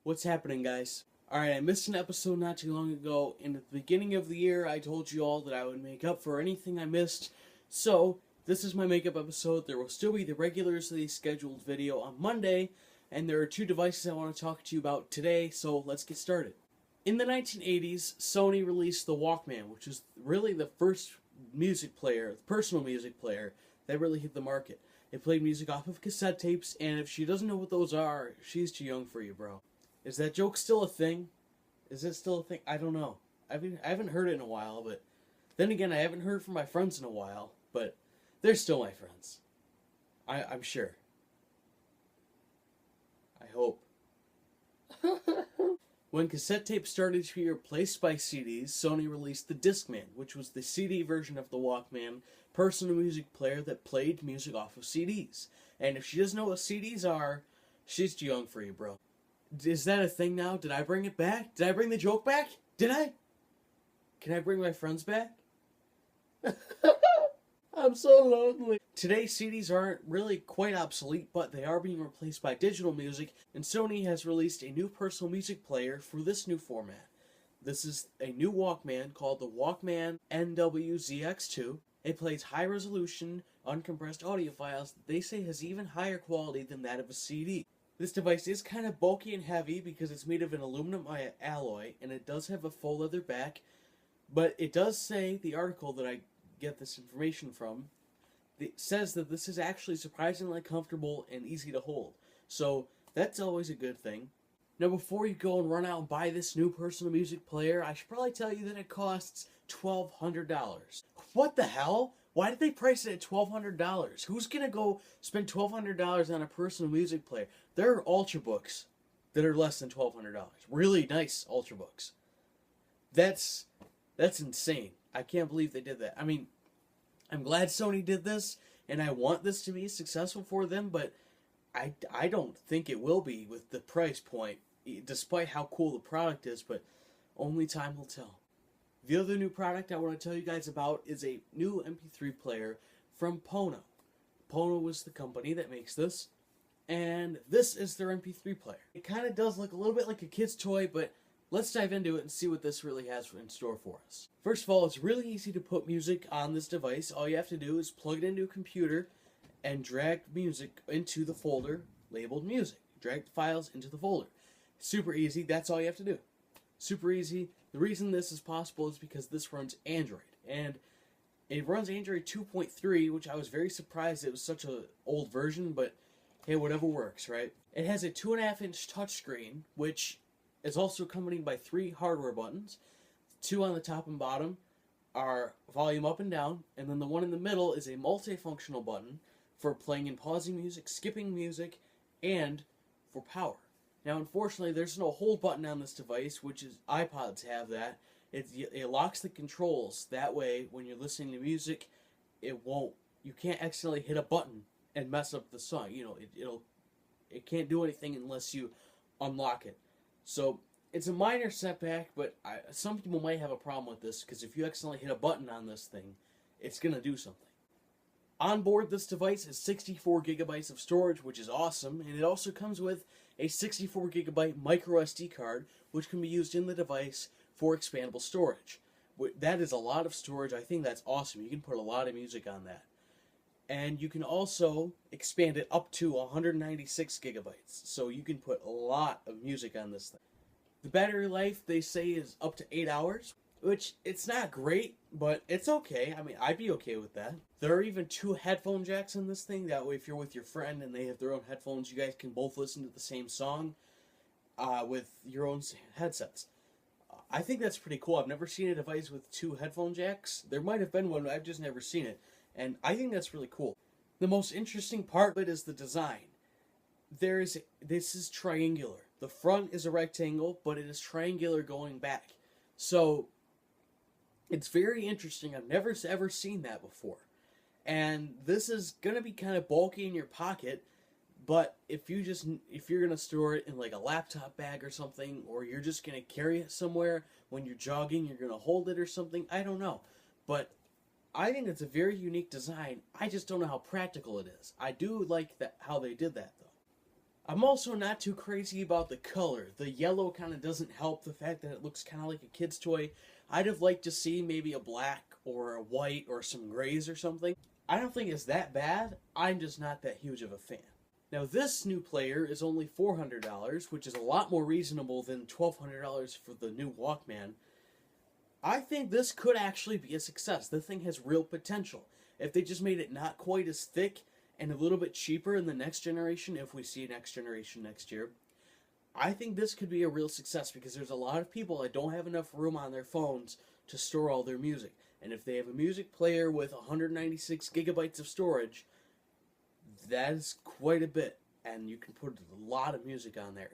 What's happening, guys? Alright, I missed an episode not too long ago, and at the beginning of the year I told you all that I would make up for anything I missed. So, this is my makeup episode. There will still be the regularly scheduled video on Monday, and there are two devices I want to talk to you about today, so let's get started. In the 1980s, Sony released the Walkman, which was really the first music player, personal music player, that really hit the market. It played music off of cassette tapes, and if she doesn't know what those are, she's too young for you, bro. Is that joke still a thing? Is it still a thing? I don't know. I haven't heard it in a while, but then again, I haven't heard from my friends in a while, but they're still my friends. I'm sure. I hope. When cassette tapes started to be replaced by CDs, Sony released the Discman, which was the CD version of the Walkman, personal music player that played music off of CDs. And if she doesn't know what CDs are, she's too young for you, bro. Is that a thing now? Did I bring it back? Did I bring the joke back? Did I? Can I bring my friends back? I'm so lonely. Today, CDs aren't really quite obsolete, but they are being replaced by digital music, and Sony has released a new personal music player for this new format. This is a new Walkman called the Walkman NWZX2. It plays high-resolution, uncompressed audio files that they say has even higher quality than that of a CD. This device is kind of bulky and heavy because it's made of an aluminum alloy, and it does have a faux leather back, but it does say, the article that I get this information from, it says that this is actually surprisingly comfortable and easy to hold. So that's always a good thing. Now before you go and run out and buy this new personal music player, I should probably tell you that it costs $1,200. What the hell? Why did they price it at $1,200? Who's gonna go spend $1,200 on a personal music player? There are Ultrabooks that are less than $1,200. Really nice Ultrabooks. That's insane. I can't believe they did that. I mean, I'm glad Sony did this, and I want this to be successful for them, but I don't think it will be with the price point, despite how cool the product is, but only time will tell. The other new product I want to tell you guys about is a new MP3 player from Pono. Pono was the company that makes this, and this is their MP3 player. It kind of does look a little bit like a kid's toy, but let's dive into it and see what this really has in store for us. First of all, it's really easy to put music on this device. All you have to do is plug it into a computer and drag music into the folder labeled music. Drag the files into the folder. Super easy. That's all you have to do. Super easy. The reason this is possible is because this runs Android, and it runs Android 2.3, which I was very surprised it was such an old version, but hey, whatever works, right? It has a 2.5-inch touchscreen, which is also accompanied by 3 hardware buttons. 2 on the top and bottom are volume up and down, and then the one in the middle is a multifunctional button for playing and pausing music, skipping music, and for power. Now, unfortunately, there's no hold button on this device, which is iPods have that. It locks the controls. That way, when you're listening to music, you can't accidentally hit a button and mess up the song. You know, it can't do anything unless you unlock it. So it's a minor setback, but some people might have a problem with this because if you accidentally hit a button on this thing, it's gonna do something. On board this device is 64 gigabytes of storage, which is awesome, and it also comes with a 64 gigabyte micro SD card, which can be used in the device for expandable storage. That is a lot of storage. I think that's awesome. You can put a lot of music on that. And you can also expand it up to 196 gigabytes, so you can put a lot of music on this thing. The battery life, they say, is up to 8 hours, which it's not great, but it's okay. I mean, I'd be okay with that. There are even 2 headphone jacks in this thing. That way, if you're with your friend and they have their own headphones, you guys can both listen to the same song with your own headsets. I think that's pretty cool. I've never seen a device with 2 headphone jacks. There might have been one, but I've just never seen it. And I think that's really cool. The most interesting part of it is the design. This is triangular. The front is a rectangle, but it is triangular going back. So it's very interesting. I've never ever seen that before. And this is going to be kind of bulky in your pocket, but if you're going to store it in like a laptop bag or something, or you're just going to carry it somewhere when you're jogging, you're going to hold it or something, I don't know. But I think it's a very unique design. I just don't know how practical it is. I do like how they did that, though. I'm also not too crazy about the color. The yellow kind of doesn't help the fact that it looks kind of like a kid's toy. I'd have liked to see maybe a black or a white or some grays or something. I don't think it's that bad. I'm just not that huge of a fan. Now this new player is only $400, which is a lot more reasonable than $1,200 for the new Walkman. I think this could actually be a success. The thing has real potential. If they just made it not quite as thick and a little bit cheaper in the next generation, if we see next generation next year, I think this could be a real success because there's a lot of people that don't have enough room on their phones to store all their music. And if they have a music player with 196 gigabytes of storage, that is quite a bit. And you can put a lot of music on there.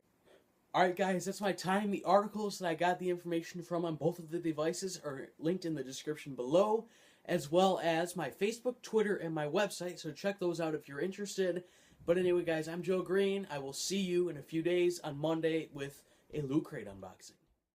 Alright guys, that's my time. The articles that I got the information from on both of the devices are linked in the description below, as well as my Facebook, Twitter, and my website, so check those out if you're interested. But anyway guys, I'm Joe Green. I will see you in a few days on Monday with a Loot Crate unboxing.